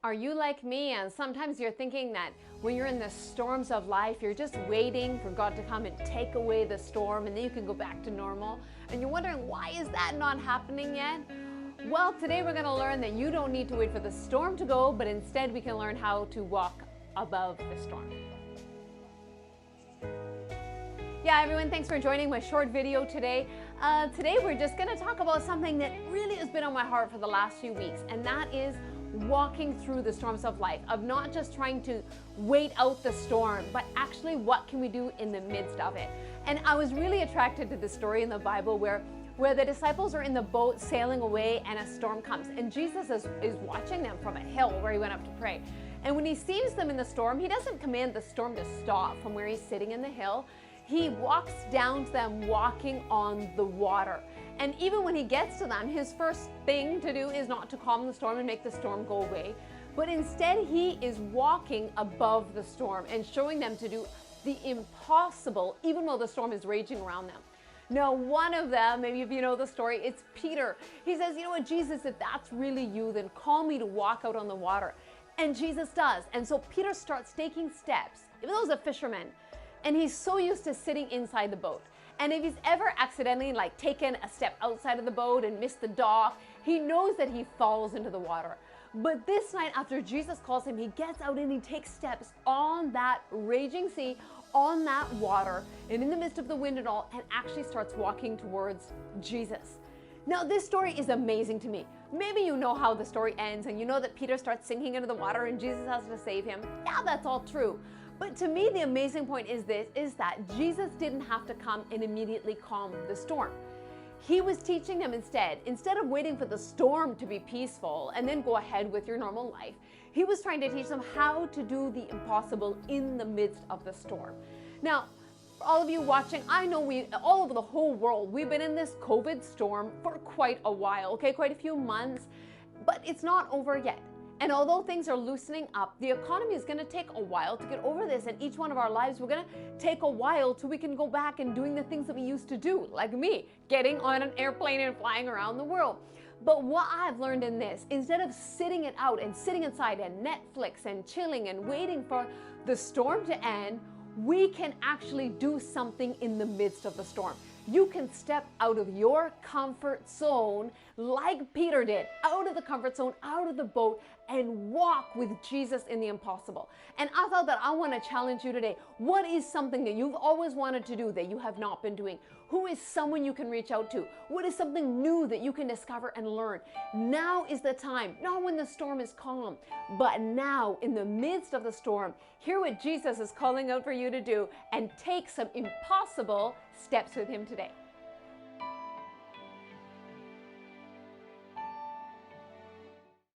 Are you like me and sometimes you're thinking that when you're in the storms of life, you're just waiting for God to come and take away the storm and then you can go back to normal? And you're wondering, why is that not happening yet? Well, today we're going to learn that you don't need to wait for the storm to go, but instead we can learn how to walk above the storm. Yeah, everyone, thanks for joining my short video today. Today we're just going to talk about something that really has been on my heart for the last few weeks, and that is walking through the storms of life, of not just trying to wait out the storm, but actually what can we do in the midst of it. And I was really attracted to the story in the Bible where the disciples are in the boat sailing away and a storm comes, and Jesus is watching them from a hill where he went up to pray. And when he sees them in the storm, he doesn't command the storm to stop from where he's sitting in the hill. He walks down to them walking on the water. And even when he gets to them, his first thing to do is not to calm the storm and make the storm go away, but instead he is walking above the storm and showing them to do the impossible, even though the storm is raging around them. Now, one of them, maybe if you know the story, it's Peter. He says, you know what, Jesus, if that's really you, then call me to walk out on the water. And Jesus does. And so Peter starts taking steps, even though he's a fisherman, and he's so used to sitting inside the boat. And if he's ever accidentally taken a step outside of the boat and missed the dock, he knows that he falls into the water. But this night, after Jesus calls him, he gets out and he takes steps on that raging sea, on that water, and in the midst of the wind and all, and actually starts walking towards Jesus. Now, this story is amazing to me. Maybe you know how the story ends and you know that Peter starts sinking into the water and Jesus has to save him. Yeah, that's all true. But to me, the amazing point is that Jesus didn't have to come and immediately calm the storm. He was teaching them instead of waiting for the storm to be peaceful and then go ahead with your normal life, he was trying to teach them how to do the impossible in the midst of the storm. Now, for all of you watching, I know all over the whole world, we've been in this COVID storm for quite a while, okay, quite a few months, but it's not over yet. And although things are loosening up, the economy is going to take a while to get over this. And each one of our lives, we're going to take a while till we can go back and doing the things that we used to do, like me, getting on an airplane and flying around the world. But what I've learned in this, instead of sitting it out and sitting inside and Netflix and chilling and waiting for the storm to end, we can actually do something in the midst of the storm. You can step out of your comfort zone like Peter did, out of the comfort zone, out of the boat, and walk with Jesus in the impossible. And I thought that I want to challenge you today. What is something that you've always wanted to do that you have not been doing? Who is someone you can reach out to? What is something new that you can discover and learn? Now is the time, not when the storm is calm, but now in the midst of the storm. Hear what Jesus is calling out for you to do and take some impossible steps with him today.